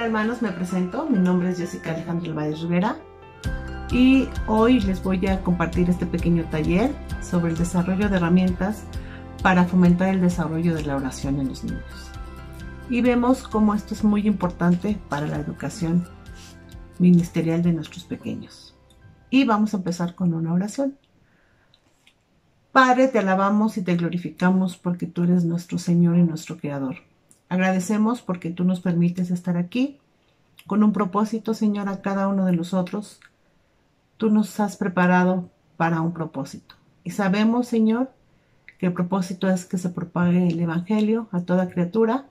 hermanos, me presento. Mi nombre es Jessica Alejandra Valles Rivera y hoy les voy a compartir este pequeño taller sobre el desarrollo de herramientas para fomentar el desarrollo de la oración en los niños. Y vemos cómo esto es muy importante para la educación ministerial de nuestros pequeños. Y vamos a empezar con una oración. Padre, te alabamos y te glorificamos porque tú eres nuestro Señor y nuestro Creador. Agradecemos porque tú nos permites estar aquí con un propósito, Señor, a cada uno de nosotros. Tú nos has preparado para un propósito. Y sabemos, Señor, que el propósito es que se propague el Evangelio a toda criatura.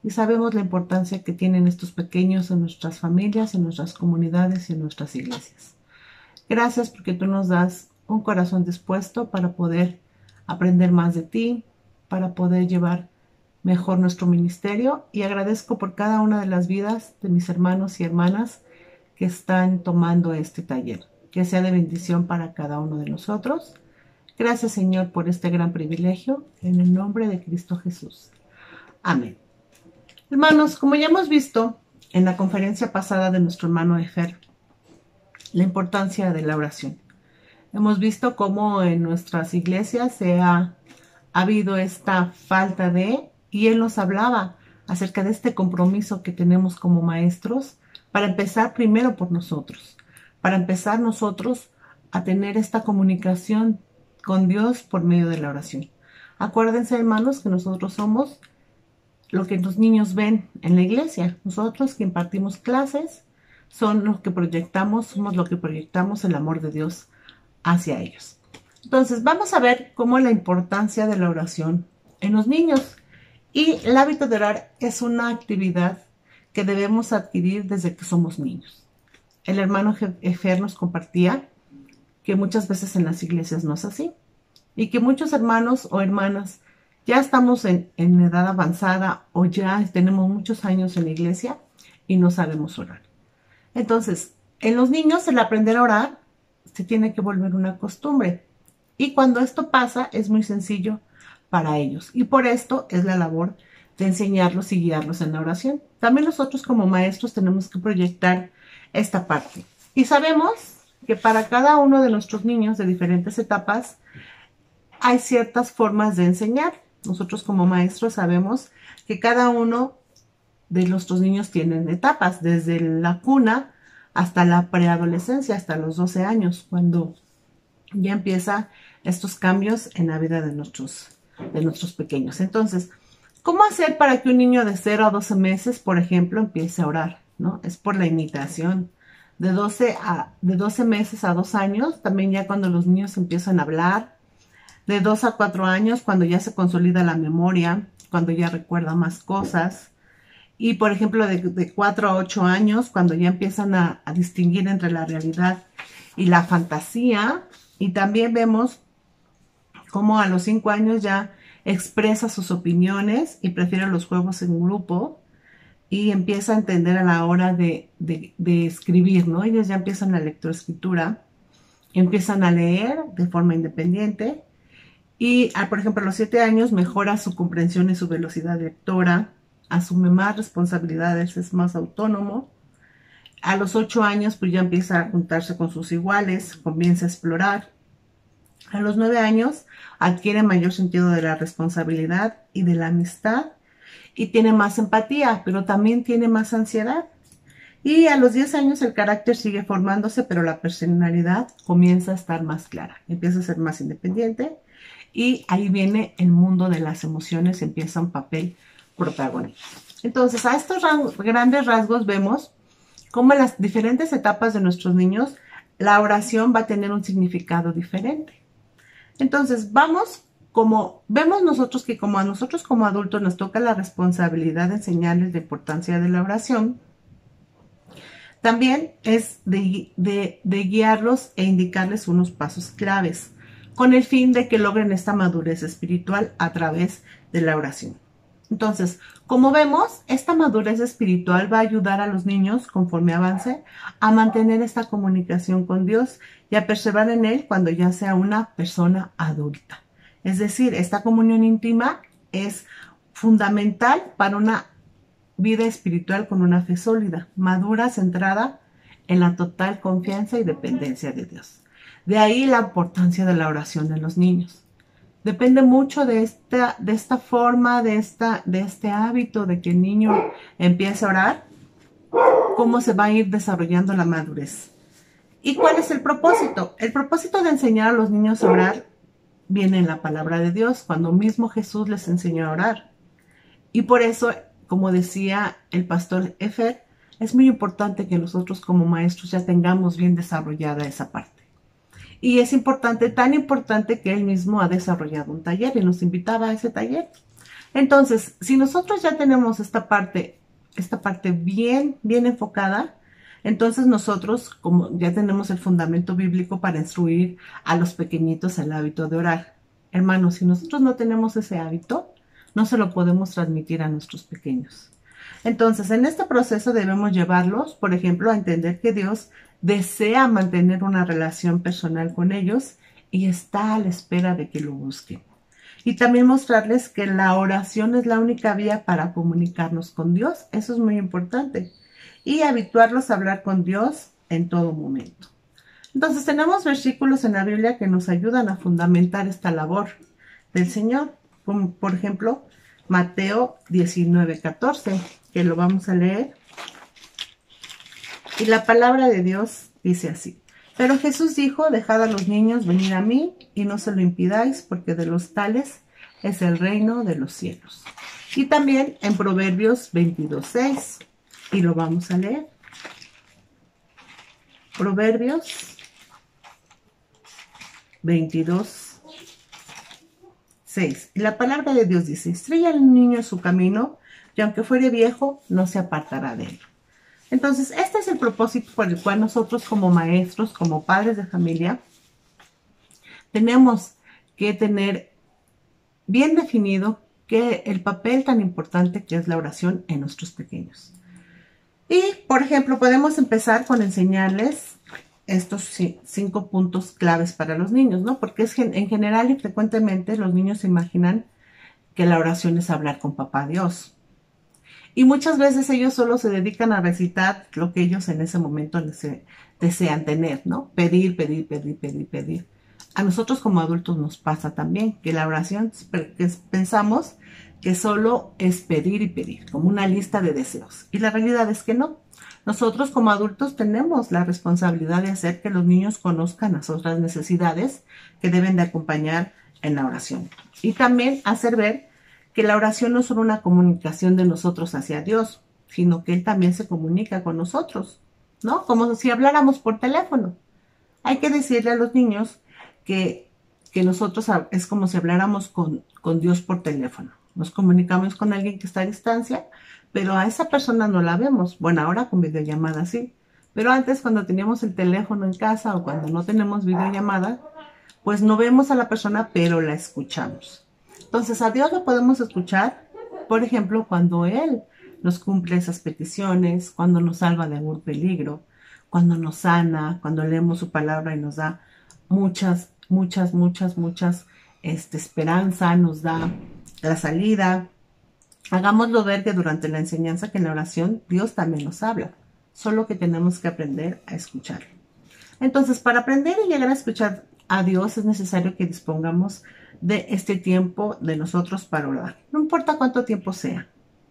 Y sabemos la importancia que tienen estos pequeños en nuestras familias, en nuestras comunidades y en nuestras iglesias. Gracias porque tú nos das un corazón dispuesto para poder aprender más de ti, para poder llevar mejor nuestro ministerio, y agradezco por cada una de las vidas de mis hermanos y hermanas que están tomando este taller. Que sea de bendición para cada uno de nosotros. Gracias, Señor, por este gran privilegio, en el nombre de Cristo Jesús. Amén. Hermanos, como ya hemos visto en la conferencia pasada de nuestro hermano Efer, la importancia de la oración. Hemos visto cómo en nuestras iglesias ha habido esta falta de, y él nos hablaba acerca de este compromiso que tenemos como maestros para empezar primero por nosotros, para empezar nosotros a tener esta comunicación con Dios por medio de la oración. Acuérdense, hermanos, que nosotros somos lo que los niños ven en la iglesia. Nosotros que impartimos clases son los que proyectamos, somos lo que proyectamos el amor de Dios hacia ellos. Entonces vamos a ver cómo la importancia de la oración en los niños. Y el hábito de orar es una actividad que debemos adquirir desde que somos niños. El hermano Efer nos compartía que muchas veces en las iglesias no es así. Y que muchos hermanos o hermanas ya estamos en edad avanzada o ya tenemos muchos años en la iglesia y no sabemos orar. Entonces, en los niños el aprender a orar se tiene que volver una costumbre. Y cuando esto pasa es muy sencillo para ellos. Y por esto es la labor de enseñarlos y guiarlos en la oración. También nosotros como maestros tenemos que proyectar esta parte. Y sabemos que para cada uno de nuestros niños de diferentes etapas hay ciertas formas de enseñar. Nosotros como maestros sabemos que cada uno de nuestros niños tienen etapas, desde la cuna hasta la preadolescencia, hasta los 12 años, cuando ya empiezan estos cambios en la vida de nuestros pequeños. Entonces, ¿cómo hacer para que un niño de 0 a 12 meses, por ejemplo, empiece a orar? ¿No? Es por la imitación. De 12 meses a 2 años, también ya cuando los niños empiezan a hablar. De 2 a 4 años, cuando ya se consolida la memoria, cuando ya recuerda más cosas. Y, por ejemplo, de 4 a 8 años, cuando ya empiezan a distinguir entre la realidad y la fantasía. Y también vemos cómo a los 5 años ya expresa sus opiniones y prefiere los juegos en grupo y empieza a entender a la hora de escribir, ¿no? Ellos ya empiezan la lectoescritura, empiezan a leer de forma independiente y, por ejemplo, a los 7 años mejora su comprensión y su velocidad lectora, asume más responsabilidades, es más autónomo. A los 8 años pues ya empieza a juntarse con sus iguales, comienza a explorar. A los 9 años adquiere mayor sentido de la responsabilidad y de la amistad y tiene más empatía, pero también tiene más ansiedad. Y a los 10 años el carácter sigue formándose, pero la personalidad comienza a estar más clara. Empieza a ser más independiente y ahí viene el mundo de las emociones, empieza un papel protagónico. Entonces, a estos grandes rasgos vemos cómo en las diferentes etapas de nuestros niños la oración va a tener un significado diferente. Entonces, vemos nosotros que como a nosotros como adultos nos toca la responsabilidad de enseñarles la importancia de la oración, también es de guiarlos e indicarles unos pasos claves, con el fin de que logren esta madurez espiritual a través de la oración. Entonces, como vemos, esta madurez espiritual va a ayudar a los niños, conforme avance, a mantener esta comunicación con Dios y a perseverar en Él cuando ya sea una persona adulta. Es decir, esta comunión íntima es fundamental para una vida espiritual con una fe sólida, madura, centrada en la total confianza y dependencia de Dios. De ahí la importancia de la oración en los niños. Depende mucho de esta forma, de este hábito de que el niño empiece a orar, cómo se va a ir desarrollando la madurez. ¿Y cuál es el propósito? El propósito de enseñar a los niños a orar viene en la palabra de Dios, cuando mismo Jesús les enseñó a orar. Y por eso, como decía el pastor Efer, es muy importante que nosotros como maestros ya tengamos bien desarrollada esa parte. Y es importante, tan importante, que él mismo ha desarrollado un taller y nos invitaba a ese taller. Entonces, si nosotros ya tenemos esta parte bien enfocada, entonces nosotros, como ya tenemos el fundamento bíblico para instruir a los pequeñitos el hábito de orar. Hermanos, si nosotros no tenemos ese hábito, no se lo podemos transmitir a nuestros pequeños. Entonces, en este proceso debemos llevarlos, por ejemplo, a entender que Dios desea mantener una relación personal con ellos y está a la espera de que lo busquen. Y también mostrarles que la oración es la única vía para comunicarnos con Dios. Eso es muy importante. Y habituarlos a hablar con Dios en todo momento. Entonces tenemos versículos en la Biblia que nos ayudan a fundamentar esta labor del Señor. Como por ejemplo, Mateo 19:14, que lo vamos a leer. Y la palabra de Dios dice así: pero Jesús dijo, dejad a los niños venir a mí y no se lo impidáis, porque de los tales es el reino de los cielos. Y también en Proverbios 22:6, y lo vamos a leer. Proverbios 22:6. Y la palabra de Dios dice: instruye al niño en su camino, y aunque fuere viejo, no se apartará de él. Entonces, este es el propósito por el cual nosotros como maestros, como padres de familia, tenemos que tener bien definido que el papel tan importante que es la oración en nuestros pequeños. Y, por ejemplo, podemos empezar con enseñarles estos 5 puntos claves para los niños, ¿no? Porque en general y frecuentemente los niños se imaginan que la oración es hablar con papá Dios. Y muchas veces ellos solo se dedican a recitar lo que ellos en ese momento desean tener, ¿no? Pedir, pedir, pedir, pedir, pedir. A nosotros como adultos nos pasa también que la oración pensamos que solo es pedir y pedir, como una lista de deseos. Y la realidad es que no. Nosotros como adultos tenemos la responsabilidad de hacer que los niños conozcan las otras necesidades que deben de acompañar en la oración. Y también hacer ver que la oración no es solo una comunicación de nosotros hacia Dios, sino que Él también se comunica con nosotros, ¿no? Como si habláramos por teléfono. Hay que decirle a los niños que nosotros es como si habláramos con Dios por teléfono. Nos comunicamos con alguien que está a distancia, pero a esa persona no la vemos. Bueno, ahora con videollamada sí, pero antes cuando teníamos el teléfono en casa o cuando no tenemos videollamada, pues no vemos a la persona, pero la escuchamos. Entonces a Dios lo podemos escuchar, por ejemplo, cuando Él nos cumple esas peticiones, cuando nos salva de algún peligro, cuando nos sana, cuando leemos su palabra y nos da muchas esperanza, nos da la salida. Hagámoslo ver que durante la enseñanza, que en la oración, Dios también nos habla, solo que tenemos que aprender a escuchar. Entonces, para aprender y llegar a escuchar a Dios es necesario que dispongamos de este tiempo de nosotros para orar. No importa cuánto tiempo sea.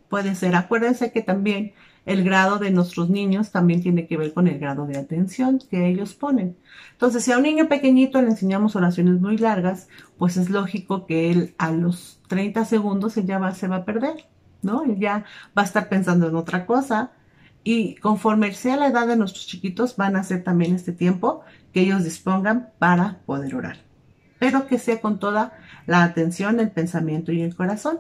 Puede ser, acuérdense que también el grado de nuestros niños también tiene que ver con el grado de atención que ellos ponen. Entonces, si a un niño pequeñito le enseñamos oraciones muy largas, pues es lógico que él a los 30 segundos él ya se va a perder, ¿no? Él ya va a estar pensando en otra cosa. Y conforme sea la edad de nuestros chiquitos, van a ser también este tiempo que ellos dispongan para poder orar. Pero que sea con toda la atención, el pensamiento y el corazón.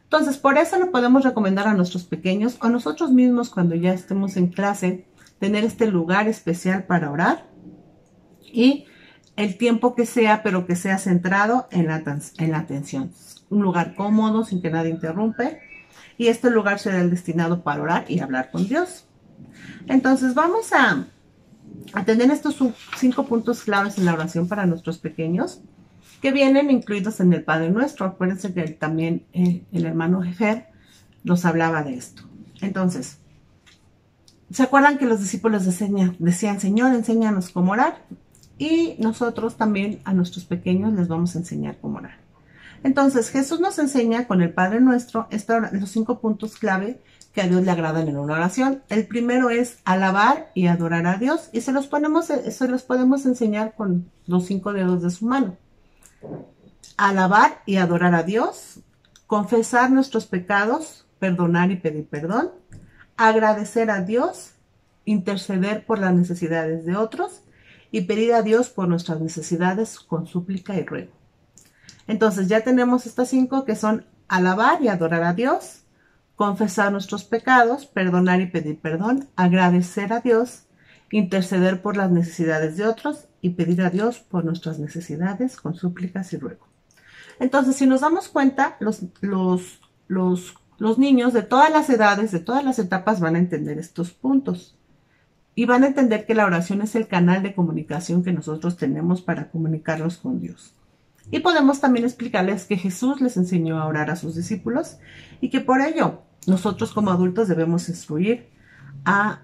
Entonces, por eso le podemos recomendar a nuestros pequeños o nosotros mismos cuando ya estemos en clase, tener este lugar especial para orar y el tiempo que sea, pero que sea centrado en la atención. Un lugar cómodo, sin que nadie interrumpe. Y este lugar será el destinado para orar y hablar con Dios. Entonces, vamos a tener estos 5 puntos claves en la oración para nuestros pequeños, que vienen incluidos en el Padre Nuestro. Acuérdense que también el hermano Jefer nos hablaba de esto. Entonces, ¿se acuerdan que los discípulos decían, Señor, enséñanos cómo orar? Y nosotros también a nuestros pequeños les vamos a enseñar cómo orar. Entonces, Jesús nos enseña con el Padre Nuestro los 5 puntos clave que a Dios le agradan en una oración. El primero es alabar y adorar a Dios, y se los podemos enseñar con los 5 dedos de su mano. Alabar y adorar a Dios, confesar nuestros pecados, perdonar y pedir perdón, agradecer a Dios, interceder por las necesidades de otros y pedir a Dios por nuestras necesidades con súplica y ruego. Entonces ya tenemos estas 5 que son alabar y adorar a Dios, confesar nuestros pecados, perdonar y pedir perdón, agradecer a Dios, interceder por las necesidades de otros y pedir a Dios por nuestras necesidades con súplicas y ruego. Entonces, si nos damos cuenta, los niños de todas las edades, de todas las etapas van a entender estos puntos. Y van a entender que la oración es el canal de comunicación que nosotros tenemos para comunicarnos con Dios. Y podemos también explicarles que Jesús les enseñó a orar a sus discípulos y que por ello nosotros como adultos debemos instruir a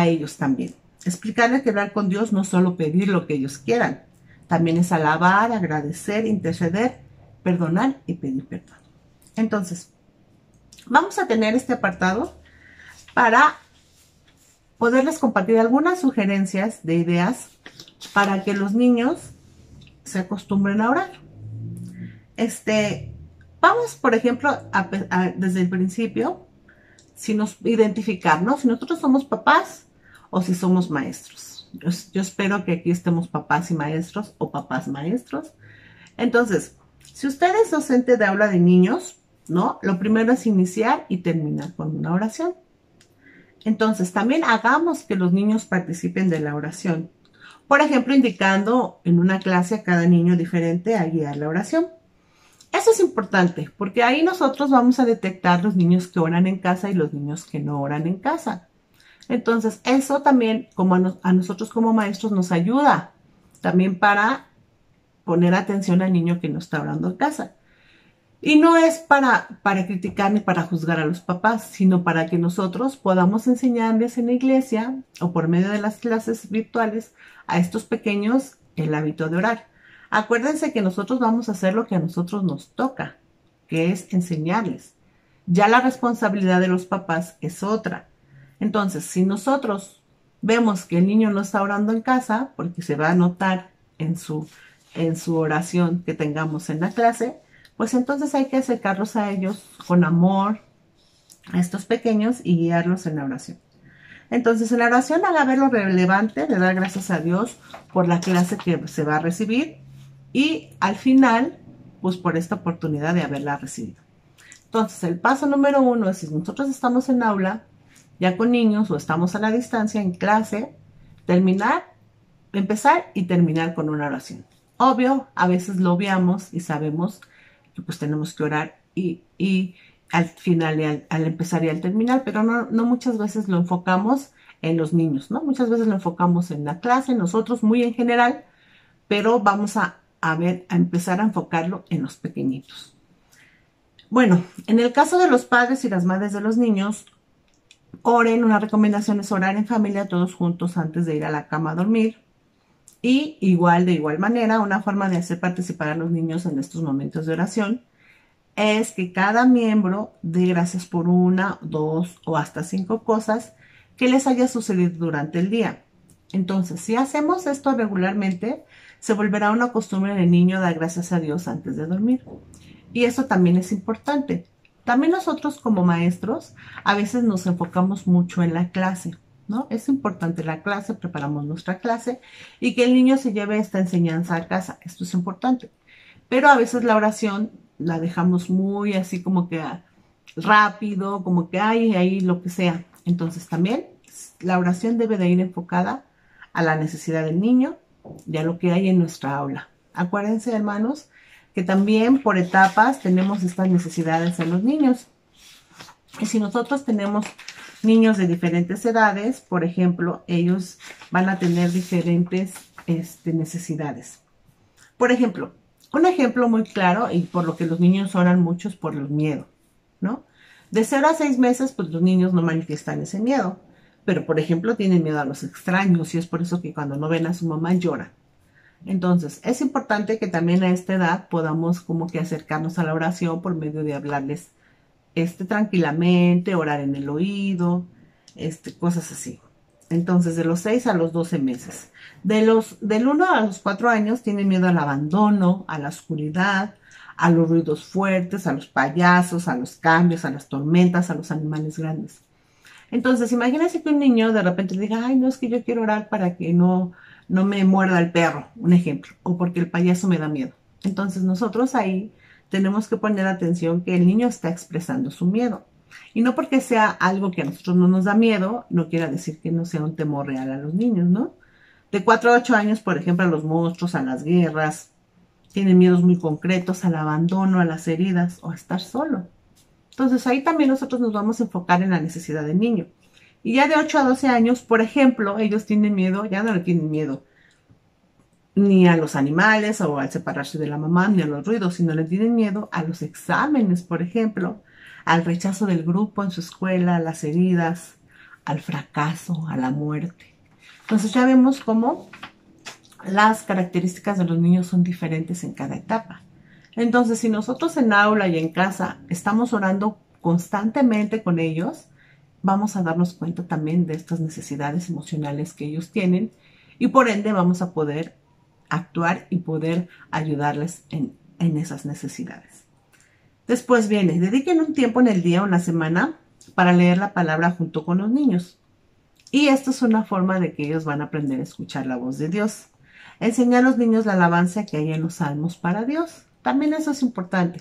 ellos también. Explicarles que orar con Dios no es solo pedir lo que ellos quieran, también es alabar, agradecer, interceder, perdonar y pedir perdón. Entonces, vamos a tener este apartado para poderles compartir algunas sugerencias de ideas para que los niños se acostumbren a orar. Vamos, por ejemplo, desde el principio, si nos identificar, ¿no? Si nosotros somos papás o si somos maestros. Yo espero que aquí estemos papás y maestros o papás maestros. Entonces, si usted es docente de aula de niños, ¿no? Lo primero es iniciar y terminar con una oración. Entonces, también hagamos que los niños participen de la oración. Por ejemplo, indicando en una clase a cada niño diferente a guiar la oración. Eso es importante, porque ahí nosotros vamos a detectar los niños que oran en casa y los niños que no oran en casa. Entonces, eso también, como a nosotros como maestros, nos ayuda también para poner atención al niño que no está orando en casa. Y no es para criticar ni para juzgar a los papás, sino para que nosotros podamos enseñarles en la iglesia o por medio de las clases virtuales a estos pequeños el hábito de orar. Acuérdense que nosotros vamos a hacer lo que a nosotros nos toca, que es enseñarles. Ya la responsabilidad de los papás es otra. Entonces, si nosotros vemos que el niño no está orando en casa, porque se va a notar en su oración que tengamos en la clase, pues entonces hay que acercarlos a ellos con amor, a estos pequeños, y guiarlos en la oración. Entonces, en la oración haga ver lo relevante, de dar gracias a Dios por la clase que se va a recibir y al final, pues por esta oportunidad de haberla recibido. Entonces, el paso número 1 es, si nosotros estamos en aula, ya con niños, o estamos a la distancia en clase, empezar y terminar con una oración. Obvio, a veces lo obviamos y sabemos que pues tenemos que orar y al final y al empezar y al terminar, pero no muchas veces lo enfocamos en los niños, ¿no? Muchas veces lo enfocamos en la clase, nosotros muy en general, pero vamos a empezar a enfocarlo en los pequeñitos. Bueno, en el caso de los padres y las madres de los niños, oren, una recomendación es orar en familia todos juntos antes de ir a la cama a dormir. Y de igual manera, una forma de hacer participar a los niños en estos momentos de oración es que cada miembro dé gracias por 1, 2 o hasta 5 cosas que les haya sucedido durante el día. Entonces, si hacemos esto regularmente, se volverá una costumbre en el niño dar gracias a Dios antes de dormir. Y eso también es importante. También nosotros como maestros a veces nos enfocamos mucho en la clase, ¿no? Es importante la clase, preparamos nuestra clase y que el niño se lleve esta enseñanza a casa. Esto es importante. Pero a veces la oración la dejamos muy así como que rápido, como que ahí lo que sea. Entonces también la oración debe de ir enfocada a la necesidad del niño y a lo que hay en nuestra aula. Acuérdense, hermanos, que también por etapas tenemos estas necesidades en los niños. Y si nosotros tenemos niños de diferentes edades, por ejemplo, ellos van a tener diferentes necesidades. Por ejemplo, un ejemplo muy claro, y por lo que los niños oran mucho, es por el miedo, ¿no? De 0 a 6 meses, pues los niños no manifiestan ese miedo. Pero, por ejemplo, tienen miedo a los extraños y es por eso que cuando no ven a su mamá lloran. Entonces, es importante que también a esta edad podamos como que acercarnos a la oración por medio de hablarles tranquilamente, orar en el oído, cosas así. Entonces, de los 6 a los 12 meses. Del 1 a los 4 años tienen miedo al abandono, a la oscuridad, a los ruidos fuertes, a los payasos, a los cambios, a las tormentas, a los animales grandes. Entonces, imagínense que un niño de repente diga, ay, no, es que yo quiero orar para que no me muerda el perro, un ejemplo, o porque el payaso me da miedo. Entonces, nosotros ahí tenemos que poner atención que el niño está expresando su miedo. Y no porque sea algo que a nosotros no nos da miedo, no quiere decir que no sea un temor real a los niños, ¿no? De 4 a 8 años, por ejemplo, a los monstruos, a las guerras, tienen miedos muy concretos, al abandono, a las heridas o a estar solo. Entonces ahí también nosotros nos vamos a enfocar en la necesidad del niño. Y ya de 8 a 12 años, por ejemplo, ellos tienen miedo, ya no le tienen miedo ni a los animales o al separarse de la mamá, ni a los ruidos, sino le tienen miedo a los exámenes, por ejemplo, al rechazo del grupo en su escuela, a las heridas, al fracaso, a la muerte. Entonces ya vemos cómo las características de los niños son diferentes en cada etapa. Entonces, si nosotros en aula y en casa estamos orando constantemente con ellos, vamos a darnos cuenta también de estas necesidades emocionales que ellos tienen y por ende vamos a poder actuar y poder ayudarles en esas necesidades. Después viene, dediquen un tiempo en el día o en la semana para leer la palabra junto con los niños. Y esto es una forma de que ellos van a aprender a escuchar la voz de Dios. Enseñar a los niños la alabanza que hay en los salmos para Dios. También eso es importante,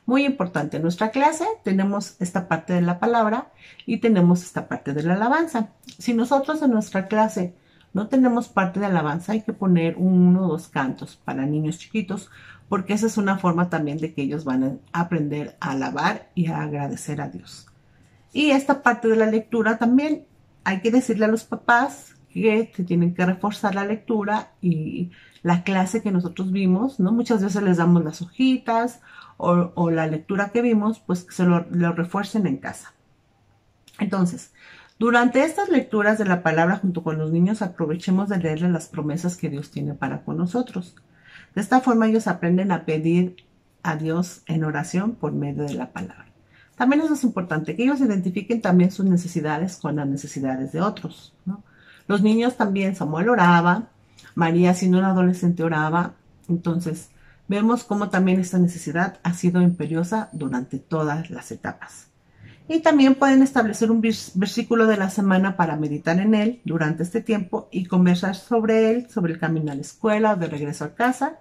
muy importante. En nuestra clase tenemos esta parte de la palabra y tenemos esta parte de la alabanza. Si nosotros en nuestra clase no tenemos parte de alabanza, hay que poner 1 o 2 cantos para niños chiquitos, porque esa es una forma también de que ellos van a aprender a alabar y a agradecer a Dios. Y esta parte de la lectura también hay que decirle a los papás que tienen que reforzar la lectura y la clase que nosotros vimos, ¿no? Muchas veces les damos las hojitas o la lectura que vimos, pues que se lo refuercen en casa. Entonces, durante estas lecturas de la palabra junto con los niños, aprovechemos de leerles las promesas que Dios tiene para con nosotros. De esta forma ellos aprenden a pedir a Dios en oración por medio de la palabra. También eso es importante, que ellos identifiquen también sus necesidades con las necesidades de otros, ¿no? Los niños también, Samuel oraba, María siendo una adolescente oraba, entonces vemos cómo también esta necesidad ha sido imperiosa durante todas las etapas. Y también pueden establecer un versículo de la semana para meditar en él durante este tiempo y conversar sobre él, sobre el camino a la escuela o de regreso a casa.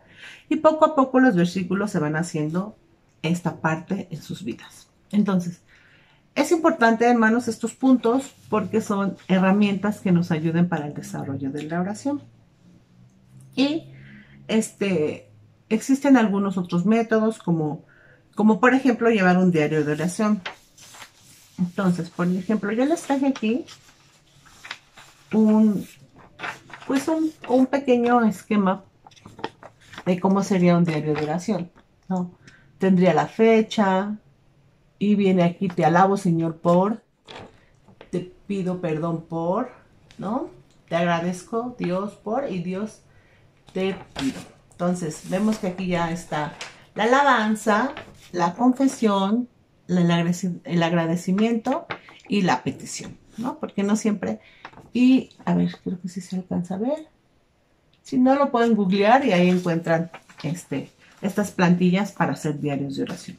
Y poco a poco los versículos se van haciendo esta parte en sus vidas. Entonces, es importante, hermanos, estos puntos porque son herramientas que nos ayuden para el desarrollo de la oración. Y existen algunos otros métodos como por ejemplo llevar un diario de oración. Entonces, por ejemplo, yo les traje aquí un pequeño esquema de cómo sería un diario de oración, ¿no? Tendría la fecha y viene aquí, te alabo, Señor, por, te pido perdón por, ¿no? Te agradezco, Dios, por, y Dios, te pido. Entonces, vemos que aquí ya está la alabanza, la confesión, el agradecimiento y la petición, ¿no? Porque no siempre, y a ver, creo que sí se alcanza a ver. Si no, lo pueden googlear y ahí encuentran estas plantillas para hacer diarios de oración.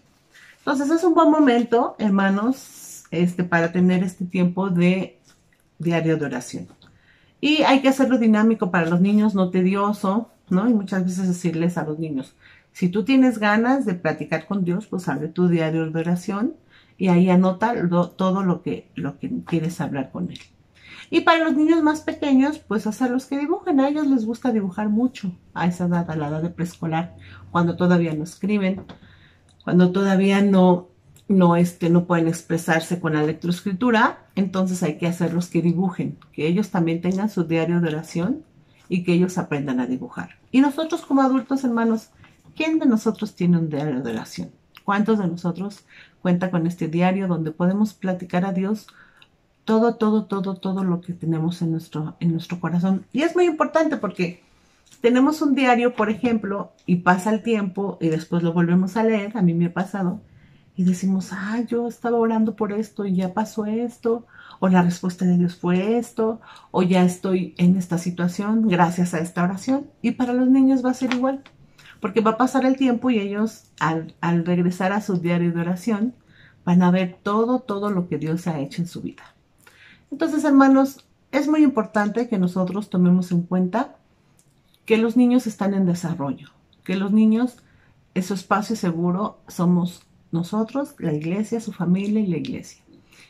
Entonces es un buen momento, hermanos, para tener este tiempo de diario de oración. Y hay que hacerlo dinámico para los niños, no tedioso, ¿no? Y muchas veces decirles a los niños, si tú tienes ganas de platicar con Dios, pues abre tu diario de oración y ahí anota todo lo que quieres hablar con Él. Y para los niños más pequeños, pues hacerlos que dibujen. A ellos les gusta dibujar mucho a esa edad, a la edad de preescolar, cuando todavía no escriben, cuando todavía no pueden expresarse con la lectoescritura. Entonces hay que hacerlos que dibujen, que ellos también tengan su diario de oración y que ellos aprendan a dibujar. Y nosotros como adultos, hermanos, ¿quién de nosotros tiene un diario de oración? ¿Cuántos de nosotros cuenta con este diario donde podemos platicar a Dios todo lo que tenemos en nuestro corazón? Y es muy importante porque tenemos un diario, por ejemplo, y pasa el tiempo y después lo volvemos a leer, a mí me ha pasado, y decimos, yo estaba orando por esto y ya pasó esto, o la respuesta de Dios fue esto, o ya estoy en esta situación gracias a esta oración. Y para los niños va a ser igual, porque va a pasar el tiempo y ellos al regresar a su diario de oración van a ver todo lo que Dios ha hecho en su vida. Entonces, hermanos, es muy importante que nosotros tomemos en cuenta que los niños están en desarrollo, que los niños, su espacio seguro somos nosotros, la iglesia, su familia y la iglesia.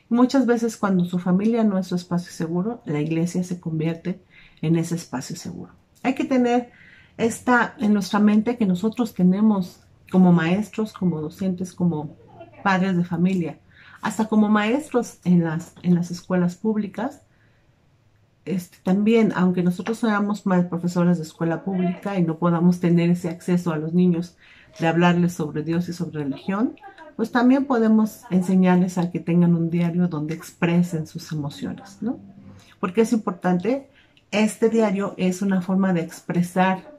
Y muchas veces cuando su familia no es su espacio seguro, la iglesia se convierte en ese espacio seguro. Hay que tener en nuestra mente que nosotros tenemos como maestros, como docentes, como padres de familia, hasta como maestros en las escuelas públicas. También, aunque nosotros seamos profesores de escuela pública y no podamos tener ese acceso a los niños de hablarles sobre Dios y sobre religión, pues también podemos enseñarles a que tengan un diario donde expresen sus emociones, ¿no? Porque es importante, este diario es una forma de expresar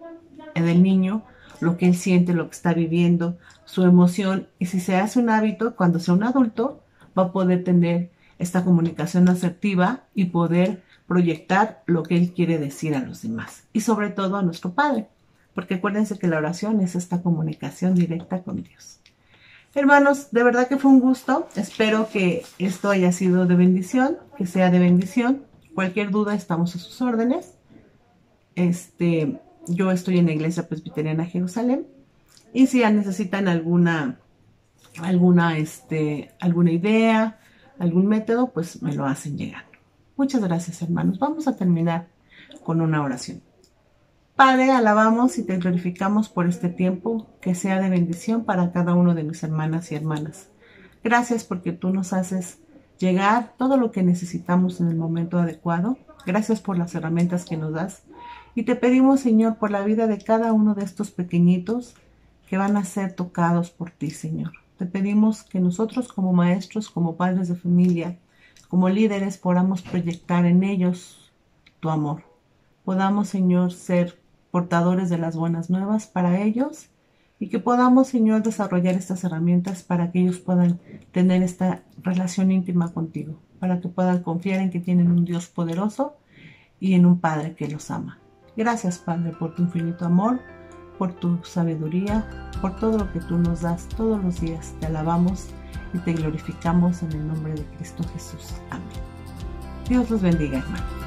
del niño lo que él siente, lo que está viviendo, su emoción, y si se hace un hábito, cuando sea un adulto, va a poder tener esta comunicación asertiva y poder proyectar lo que él quiere decir a los demás, y sobre todo a nuestro Padre, porque acuérdense que la oración es esta comunicación directa con Dios. Hermanos, de verdad que fue un gusto. Espero que esto haya sido de bendición, que sea de bendición. Cualquier duda, estamos a sus órdenes. Yo estoy en la Iglesia Presbiteriana Jerusalén. Y si necesitan alguna idea, algún método, pues me lo hacen llegar. Muchas gracias, hermanos. Vamos a terminar con una oración. Padre, alabamos y te glorificamos por este tiempo, que sea de bendición para cada uno de mis hermanas y hermanas. Gracias porque tú nos haces llegar todo lo que necesitamos en el momento adecuado. Gracias por las herramientas que nos das. Y te pedimos, Señor, por la vida de cada uno de estos pequeñitos que van a ser tocados por ti, Señor. Te pedimos que nosotros como maestros, como padres de familia, como líderes, podamos proyectar en ellos tu amor. Podamos, Señor, ser portadores de las buenas nuevas para ellos y que podamos, Señor, desarrollar estas herramientas para que ellos puedan tener esta relación íntima contigo, para que puedan confiar en que tienen un Dios poderoso y en un Padre que los ama. Gracias, Padre, por tu infinito amor, por tu sabiduría, por todo lo que tú nos das todos los días. Te alabamos y te glorificamos en el nombre de Cristo Jesús. Amén. Dios los bendiga, hermanos.